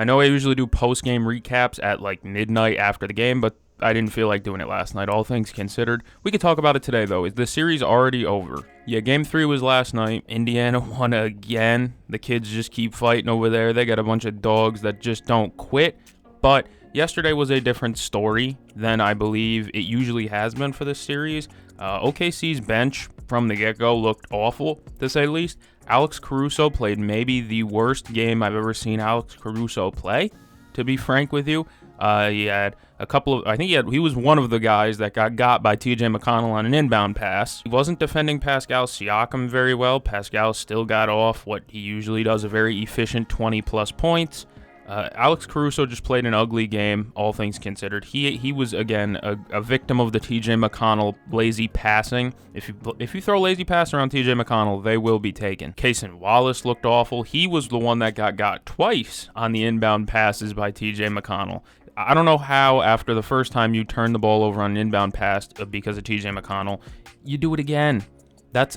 I know I usually do post-game recaps at like midnight after the game, but I didn't feel like doing it last night, all things considered. We could talk about it today, though. Is the series already over? Yeah, Game 3 was last night. Indiana won again. The kids just keep fighting over there. They got a bunch of dogs that just don't quit. But yesterday was a different story than I believe it usually has been for this series. OKC's bench from the get-go looked awful, to say the least. Alex Caruso played maybe the worst game I've ever seen Alex Caruso play, to be frank with you. He had a couple of, I think he was one of the guys that got by TJ McConnell on an inbound pass. He wasn't defending Pascal Siakam very well. Pascal still got off what he usually does, a very efficient 20-plus points. Alex Caruso just played an ugly game, all things considered. He was, again, a victim of the TJ McConnell lazy passing. If you throw lazy pass around TJ McConnell, they will be taken. Cason Wallace looked awful. He was the one that got twice on the inbound passes by TJ McConnell. I don't know how, after the first time you turn the ball over on an inbound pass because of TJ McConnell, you do it again.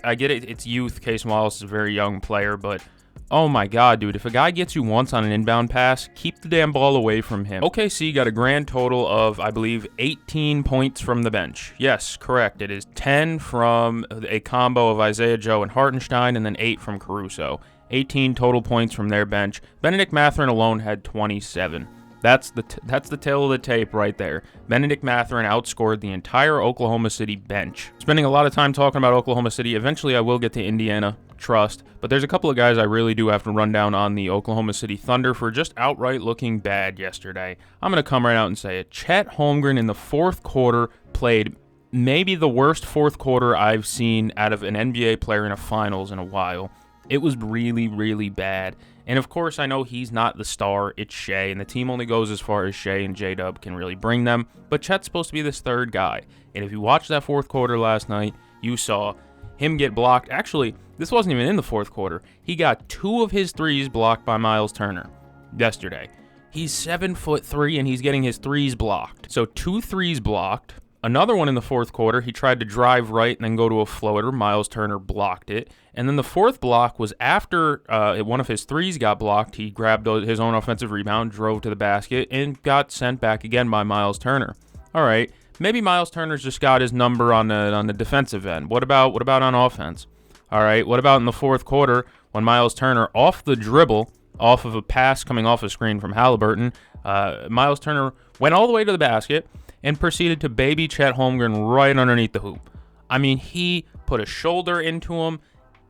I get it, it's youth. Cason Wallace is a very young player, but oh my God, dude, if a guy gets you once on an inbound pass, keep the damn ball away from him. OKC got a grand total of, I believe, 18 points from the bench. Yes, correct. It is 10 from a combo of Isaiah Joe and Hartenstein, and then 8 from Caruso. 18 total points from their bench. Benedict Mathurin alone had 27. That's the tail of the tape right there. Benedict Mathurin outscored the entire Oklahoma City bench. Spending a lot of time talking about Oklahoma City. Eventually, I will get to Indiana, trust. But there's a couple of guys I really do have to run down on the Oklahoma City Thunder for just outright looking bad yesterday. I'm going to come right out and say it. Chet Holmgren in the fourth quarter played maybe the worst fourth quarter I've seen out of an NBA player in a finals in a while. It was really, really bad. And of course, I know he's not the star, it's Shea, and the team only goes as far as Shea and J-Dub can really bring them, but Chet's supposed to be this third guy. And if you watched that fourth quarter last night, you saw him get blocked. Actually, this wasn't even in the fourth quarter. He got 2 of his threes blocked by Miles Turner yesterday. He's 7'3", and he's getting his threes blocked. So 2 threes blocked. Another one in the fourth quarter, he tried to drive right and then go to a floater. Miles Turner blocked it. And then the fourth block was after one of his threes got blocked. He grabbed his own offensive rebound, drove to the basket, and got sent back again by Miles Turner. All right, maybe Miles Turner's just got his number on the defensive end. What about on offense? All right, what about in the fourth quarter when Miles Turner, off the dribble, off of a pass coming off a screen from Halliburton, Miles Turner went all the way to the basket and proceeded to baby Chet Holmgren right underneath the hoop. I mean, he put a shoulder into him,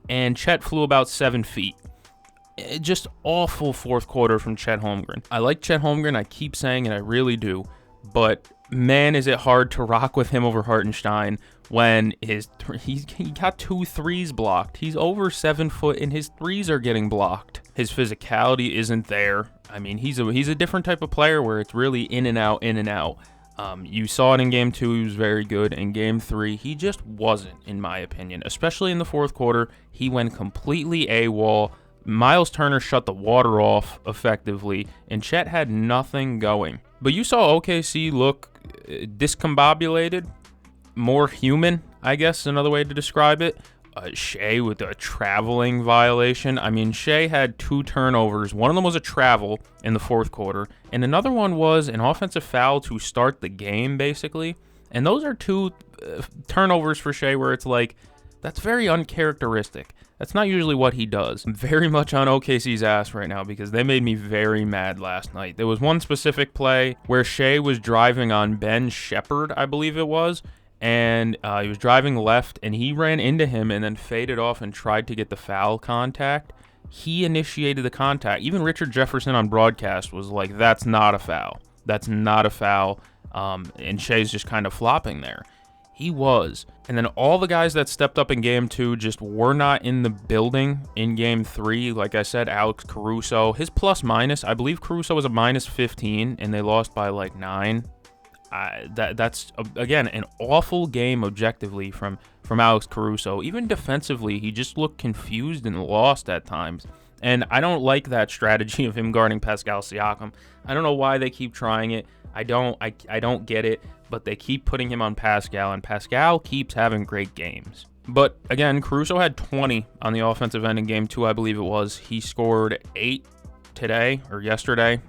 and Chet flew about 7 feet. Just awful fourth quarter from Chet Holmgren. I like Chet Holmgren, I keep saying it, I really do, but man, is it hard to rock with him over Hartenstein when he got 2 threes blocked. He's over 7 foot, and his threes are getting blocked. His physicality isn't there. I mean, he's a different type of player where it's really in and out, in and out. You saw it in Game 2, he was very good. In Game 3, he just wasn't, in my opinion. Especially in the fourth quarter, he went completely AWOL. Miles Turner shut the water off effectively, and Chet had nothing going. But you saw OKC look discombobulated, more human, I guess is another way to describe it. Shea with a traveling violation. I mean, Shea had 2 turnovers. One of them was a travel in the fourth quarter, and another one was an offensive foul to start the game, basically. And those are 2 turnovers for Shea where it's like, that's very uncharacteristic. That's not usually what he does. I'm very much on OKC's ass right now because they made me very mad last night. There was one specific play where Shea was driving on Ben Shepherd, I believe it was, and he was driving left, and he ran into him and then faded off and tried to get the foul contact. He initiated the contact. Even Richard Jefferson on broadcast was like, that's not a foul. That's not a foul. And Shea's just kind of flopping there. He was. And then all the guys that stepped up in Game 2 just were not in the building in Game 3. Like I said, Alex Caruso, his plus-minus, I believe Caruso was a minus 15, and they lost by like 9. That's again an awful game objectively from Alex Caruso. Even defensively, he just looked confused and lost at times. And I don't like that strategy of him guarding Pascal Siakam. I don't know why they keep trying it. I don't get it, but they keep putting him on Pascal, and Pascal keeps having great games. But again, Caruso had 20 on the offensive end in Game 2, I believe it was. He scored 8 today or yesterday.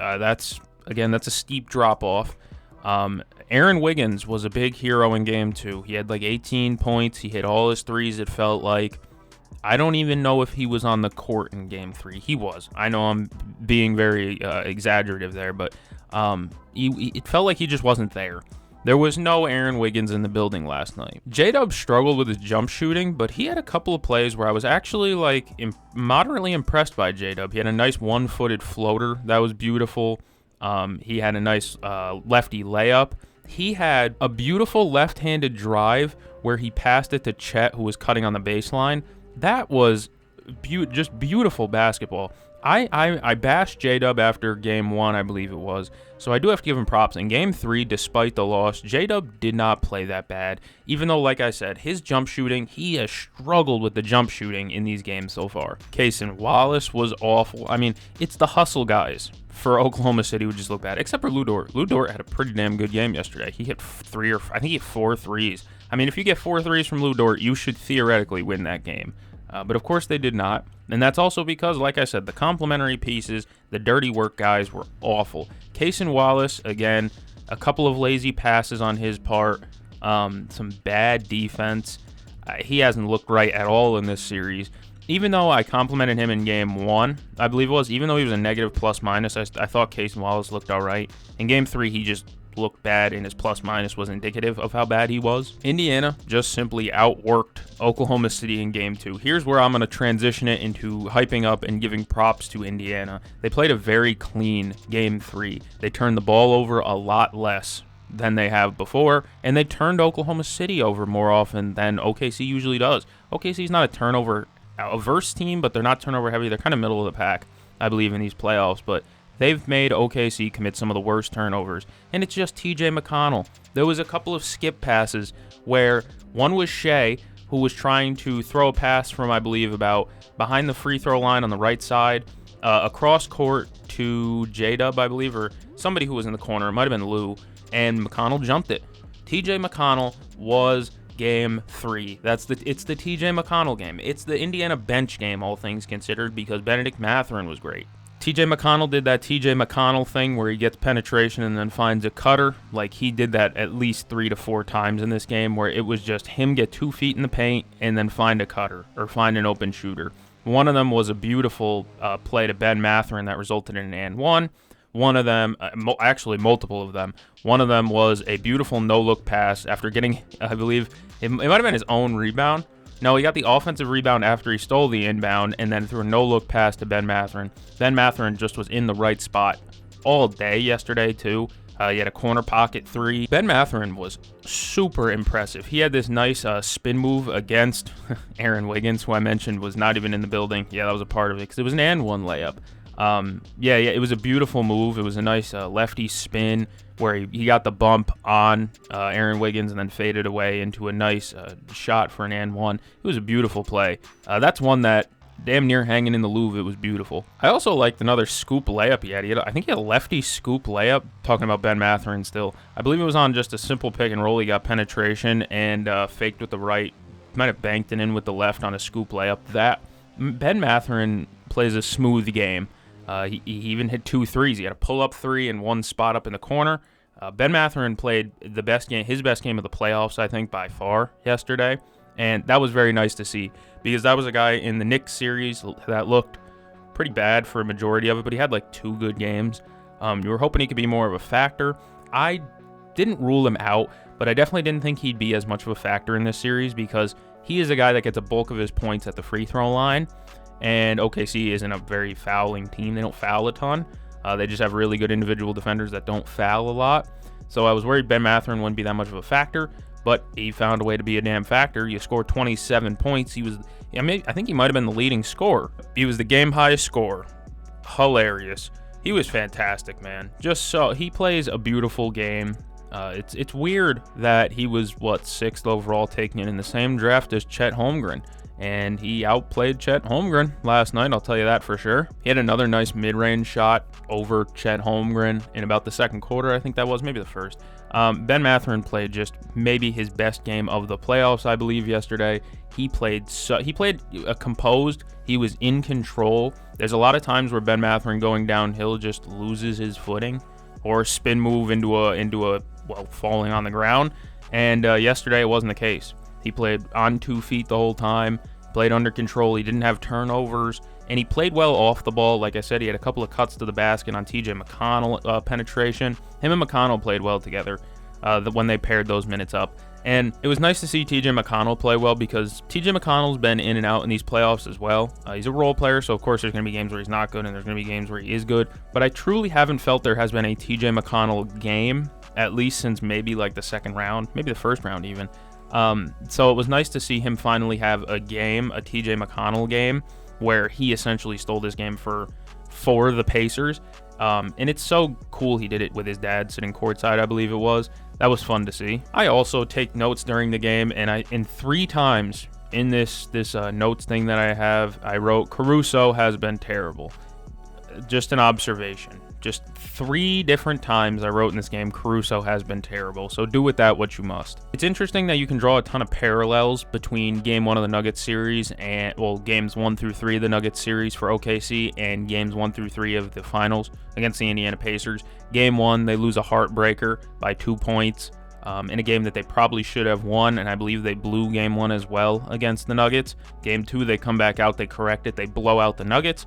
That's a steep drop off. Aaron Wiggins was a big hero in game 2. He had like 18 points. He hit all his threes, it felt like. I don't even know if he was on the court in game 3. He was. I know I'm being very exaggerative there, but it felt like he just wasn't there. There was no Aaron Wiggins in the building last night. J-Dub struggled with his jump shooting, but he had a couple of plays where I was actually moderately impressed by J-Dub. He had a nice one-footed floater that was beautiful. He had a nice lefty layup. He had a beautiful left-handed drive where he passed it to Chet, who was cutting on the baseline. That was just beautiful basketball. I bashed J-Dub after game 1, I believe it was, so I do have to give him props. In game 3, despite the loss, J-Dub did not play that bad, even though, like I said, his jump shooting, he has struggled with the jump shooting in these games so far. Cason Wallace was awful. I mean, it's the hustle guys for Oklahoma City who just look bad, except for Lu Dort. Lu Dort had a pretty damn good game yesterday. He hit 4 threes. I mean, if you get 4 threes from Lu Dort, you should theoretically win that game. But of course they did not. And that's also because, like I said, the complementary pieces, the dirty work guys were awful. Cason Wallace, again, a couple of lazy passes on his part, some bad defense. He hasn't looked right at all in this series. Even though I complimented him in game 1, I believe it was, even though he was a negative plus-minus, I thought Cason Wallace looked all right. In game 3, he just looked bad, and his plus-minus was indicative of how bad he was. Indiana just simply outworked Oklahoma City in game 2. Here's where I'm going to transition it into hyping up and giving props to Indiana. They played a very clean game 3. They turned the ball over a lot less than they have before, and they turned Oklahoma City over more often than OKC usually does. OKC's not a turnover-averse team, but they're not turnover-heavy. They're kind of middle of the pack, I believe, in these playoffs, but they've made OKC commit some of the worst turnovers, and it's just TJ McConnell. There was a couple of skip passes where one was Shea, who was trying to throw a pass from, I believe, about behind the free throw line on the right side, across court to J-Dub, I believe, or somebody who was in the corner. It might have been Lou, and McConnell jumped it. TJ McConnell was game 3. It's the TJ McConnell game. It's the Indiana bench game, all things considered, because Benedict Mathurin was great. TJ McConnell did that TJ McConnell thing where he gets penetration and then finds a cutter. Like, he did that at least 3 to 4 times in this game, where it was just him get 2 feet in the paint and then find a cutter or find an open shooter. One of them was a beautiful play to Ben Mathurin that resulted in an and one. One of them, actually multiple of them, one of them was a beautiful no-look pass after getting, I believe, it might have been his own rebound. No, he got the offensive rebound after he stole the inbound and then threw a no-look pass to Ben Mathurin. Ben Mathurin just was in the right spot all day yesterday, too. He had a corner pocket 3. Ben Mathurin was super impressive. He had this nice spin move against Aaron Wiggins, who I mentioned was not even in the building. Yeah, that was a part of it because it was an and one layup. Yeah, it was a beautiful move. It was a nice lefty spin where he got the bump on Aaron Wiggins and then faded away into a nice shot for an and one. It was a beautiful play. That's one that damn near hanging in the Louvre. It was beautiful. I also liked another scoop layup he had. I think he had a lefty scoop layup, talking about Ben Mathurin still. I believe it was on just a simple pick and roll. He got penetration and faked with the right. Might have banked it in with the left on a scoop layup. Ben Mathurin plays a smooth game. He even hit 2 threes. He had a pull-up 3 and one spot up in the corner. Ben Mathurin played his best game of the playoffs, I think, by far yesterday. And that was very nice to see because that was a guy in the Knicks series that looked pretty bad for a majority of it, but he had like 2 good games. You were hoping he could be more of a factor. I didn't rule him out, but I definitely didn't think he'd be as much of a factor in this series because he is a guy that gets a bulk of his points at the free throw line. And OKC isn't a very fouling team. They don't foul a ton. They just have really good individual defenders that don't foul a lot. So I was worried Ben Mathurin wouldn't be that much of a factor, but he found a way to be a damn factor. You scored 27 points. I think he might have been the leading scorer. He was the game highest scorer. Hilarious. He was fantastic, man. He plays a beautiful game. It's weird that he was 6th overall, taking it in the same draft as Chet Holmgren. and he outplayed Chet Holmgren last night, I'll tell you that for sure. He had another nice mid-range shot over Chet Holmgren in about the second quarter, I think that was, maybe the first. Ben Mathurin played just maybe his best game of the playoffs, I believe, yesterday. He played composed. He was in control. There's a lot of times where Ben Mathurin going downhill just loses his footing, or spin move into a falling on the ground. And yesterday it wasn't the case. He played on 2 feet the whole time, played under control. He didn't have turnovers, and he played well off the ball. Like I said, he had a couple of cuts to the basket on TJ McConnell penetration. Him and McConnell played well together when they paired those minutes up. And it was nice to see TJ McConnell play well, because TJ McConnell's been in and out in these playoffs as well. He's a role player, so of course there's going to be games where he's not good and there's going to be games where he is good. But I truly haven't felt there has been a TJ McConnell game, at least since maybe like the second round, maybe the first round even. So it was nice to see him finally have a game, a TJ McConnell game, where he essentially stole this game for the Pacers. And it's so cool he did it with his dad sitting courtside, I believe it was. That was fun to see. I also take notes during the game, and in 3 times in this notes thing that I have, I wrote, Caruso has been terrible. Just an observation. Just 3 different times I wrote in this game, Caruso has been terrible. So do with that what you must. It's interesting that you can draw a ton of parallels between Game 1 of the Nuggets series and, Games 1 through 3 of the Nuggets series for OKC and Games 1 through 3 of the finals against the Indiana Pacers. Game 1, they lose a heartbreaker by 2 points in a game that they probably should have won, and I believe they blew Game 1 as well against the Nuggets. Game 2, they come back out, they correct it, they blow out the Nuggets.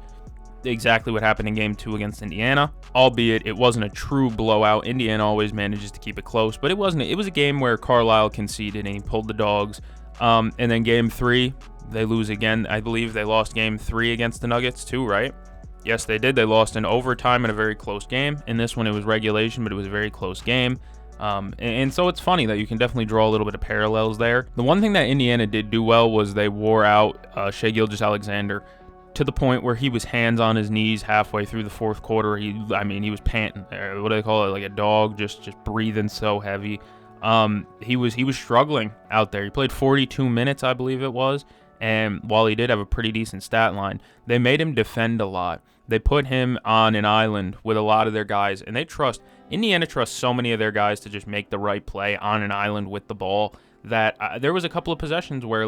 Exactly what happened in Game 2 against Indiana, albeit it wasn't a true blowout. Indiana always manages to keep it close, but it wasn't. It was a game where Carlisle conceded and he pulled the dogs. And then Game 3, they lose again. I believe they lost Game 3 against the Nuggets too, right? Yes, they did. They lost in overtime in a very close game. In this one, it was regulation, but it was a very close game. And so it's funny that you can definitely draw a little bit of parallels there. The one thing that Indiana did do well was they wore out Shai Gilgeous-Alexander to the point where he was hands on his knees halfway through the fourth quarter. He was panting. What do they call it? Like a dog, just breathing so heavy. He was struggling out there. He played 42 minutes, I believe it was. And while he did have a pretty decent stat line, they made him defend a lot. They put him on an island with a lot of their guys, and Indiana trusts so many of their guys to just make the right play on an island with the ball that there was a couple of possessions where it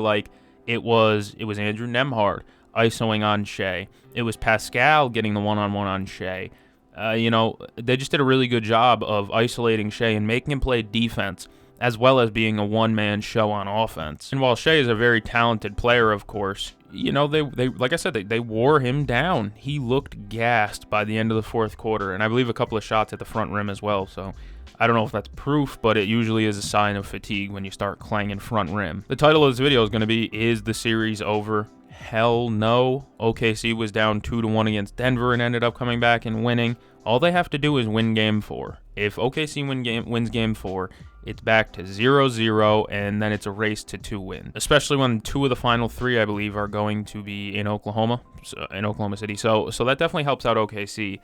was Andrew Nembhard isoing on Shai. It was Pascal getting the one-on-one on Shai. They just did a really good job of isolating Shai and making him play defense, as well as being a one-man show on offense. And while Shai is a very talented player, of course, they like I said, they wore him down. He looked gassed by the end of the fourth quarter, and I believe a couple of shots at the front rim as well. So I don't know if that's proof, but it usually is a sign of fatigue when you start clanging front rim. The title of this video is going to be, is the series over? Hell no. OKC was down 2-1 against Denver and ended up coming back and winning. All they have to do is win Game 4. If OKC wins Game 4, it's back to 0-0, and then it's a race to 2 wins. Especially when 2 of the final 3, I believe, are going to be in Oklahoma City. So that definitely helps out OKC.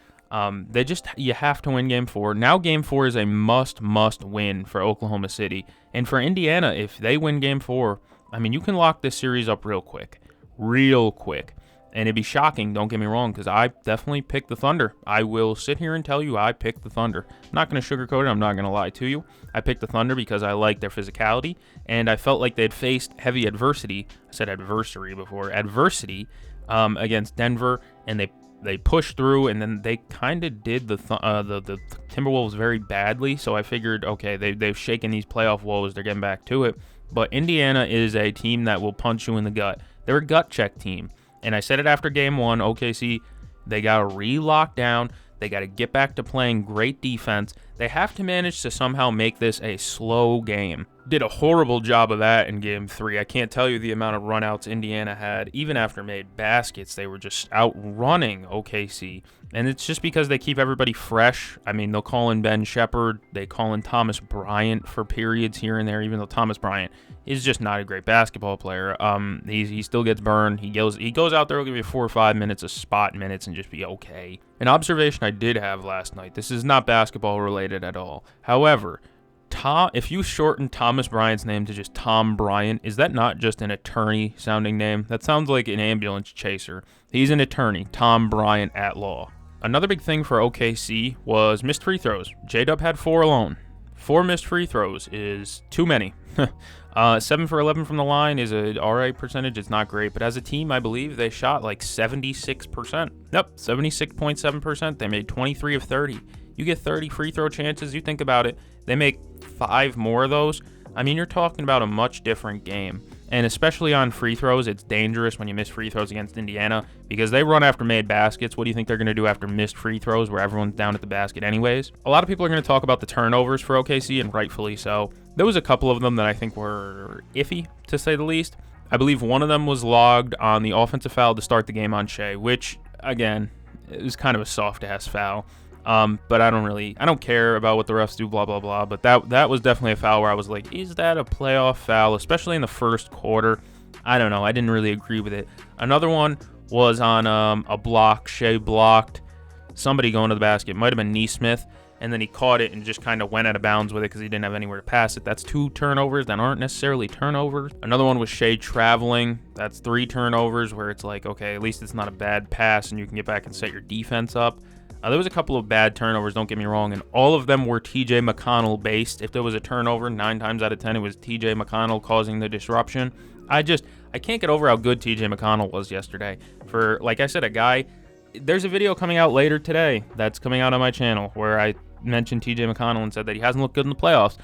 You have to win Game 4. Now Game 4 is a must win for Oklahoma City. And for Indiana, if they win Game 4, you can lock this series up real quick. And it'd be shocking, don't get me wrong, because I definitely picked the Thunder. I will sit here and tell you I picked the Thunder. I'm not going to sugarcoat it. I'm not going to lie to you. I picked the Thunder because I like their physicality, and I felt like they'd faced heavy adversity. I said adversary before. Adversity against Denver, and they pushed through, and then they kind of did the Timberwolves very badly. So I figured, okay, they've shaken these playoff woes. They're getting back to it. But Indiana is a team that will punch you in the gut. They're a gut check team. And I said it after Game 1, OKC, they got to re-lock down. They got to get back to playing great defense. They have to manage to somehow make this a slow game. Did a horrible job of that in Game 3. I can't tell you the amount of runouts Indiana had. Even after made baskets, they were just outrunning OKC. And it's just because they keep everybody fresh. They'll call in Ben Shepherd. They call in Thomas Bryant for periods here and there, even though Thomas Bryant is just not a great basketball player. He still gets burned. He goes out there, will give you 4 or 5 minutes of spot minutes and just be okay. An observation I did have last night. This is not basketball related at all. However, If you shorten Thomas Bryant's name to just Tom Bryant, is that not just an attorney sounding name? That sounds like an ambulance chaser. He's an attorney, Tom Bryant at law. Another big thing for OKC was missed free throws. J-Dub had 4 alone. 4 missed free throws is too many. 7 for 11 from the line is an alright percentage. It's not great, but as a team, I believe they shot like 76%. Yep, 76.7%. They made 23 of 30. You get 30 free throw chances. You think about it. They make 5 more of those. I mean, you're talking about a much different game. And especially on free throws, it's dangerous when you miss free throws against Indiana because they run after made baskets. What do you think they're going to do after missed free throws where everyone's down at the basket anyways? A lot of people are going to talk about the turnovers for OKC, and rightfully so. There was a couple of them that I think were iffy, to say the least. I believe one of them was logged on the offensive foul to start the game on Shea, which, again, it was kind of a soft-ass foul. But I don't care about what the refs do, blah, blah, blah. But that was definitely a foul where I was like, is that a playoff foul, especially in the first quarter? I don't know. I didn't really agree with it. Another one was on a block. Shea blocked somebody going to the basket. Might have been Nesmith. And then he caught it and just kind of went out of bounds with it because he didn't have anywhere to pass it. That's 2 turnovers that aren't necessarily turnovers. Another one was Shea traveling. That's 3 turnovers where it's like, okay, at least it's not a bad pass and you can get back and set your defense up. There was a couple of bad turnovers, don't get me wrong, and all of them were TJ McConnell based. If there was a turnover, 9 times out of 10, it was TJ McConnell causing the disruption. I can't get over how good TJ McConnell was yesterday. For, like I said, a guy, there's a video coming out later today that's coming out on my channel where I mentioned TJ McConnell and said that he hasn't looked good in the playoffs.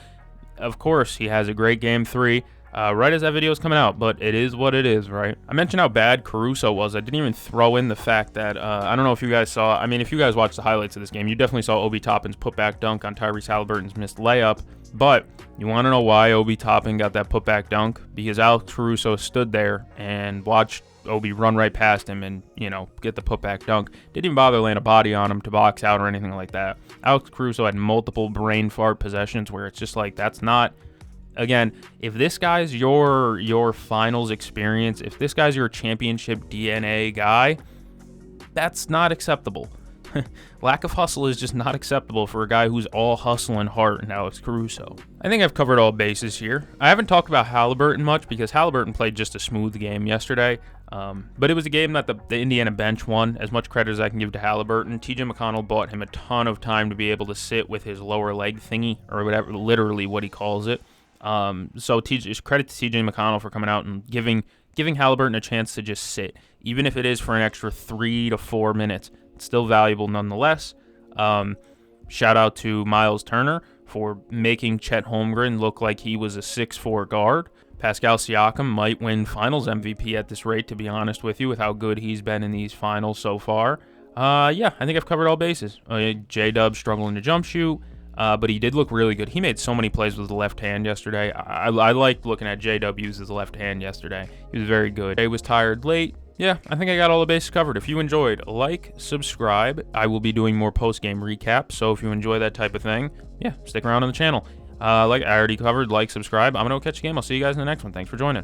Of course, he has a great game 3. Right as that video is coming out, but it is what it is, right? I mentioned how bad Caruso was. I didn't even throw in the fact that, I don't know if you guys saw, I mean, if you guys watched the highlights of this game, you definitely saw Obi Toppin's putback dunk on Tyrese Halliburton's missed layup, but you want to know why Obi Toppin got that putback dunk? Because Alex Caruso stood there and watched Obi run right past him and, get the putback dunk. Didn't even bother laying a body on him to box out or anything like that. Alex Caruso had multiple brain fart possessions where it's just like, that's not... Again, if this guy's your finals experience, if this guy's your championship DNA guy, that's not acceptable. Lack of hustle is just not acceptable for a guy who's all hustle and heart in Alex Caruso. I think I've covered all bases here. I haven't talked about Halliburton much because Halliburton played just a smooth game yesterday. But it was a game that the Indiana bench won. As much credit as I can give to Halliburton, TJ McConnell bought him a ton of time to be able to sit with his lower leg thingy, or whatever, literally what he calls it. So credit to TJ McConnell for coming out and giving Halliburton a chance to just sit, even if it is for an extra 3 to 4 minutes. It's still valuable nonetheless. Shout out to Miles Turner for making Chet Holmgren look like he was a 6'4" guard. Pascal Siakam might win Finals MVP at this rate, to be honest with you, with how good he's been in these finals so far. Yeah, I think I've covered all bases. J-Dub struggling to jump shoot. But he did look really good. He made so many plays with the left hand yesterday. I liked looking at J-Dub use his left hand yesterday. He was very good. He was tired late. Yeah, I think I got all the bases covered. If you enjoyed, like, subscribe. I will be doing more post-game recaps, so if you enjoy that type of thing, yeah, stick around on the channel. Like I already covered, like, subscribe. I'm going to catch the game. I'll see you guys in the next one. Thanks for joining.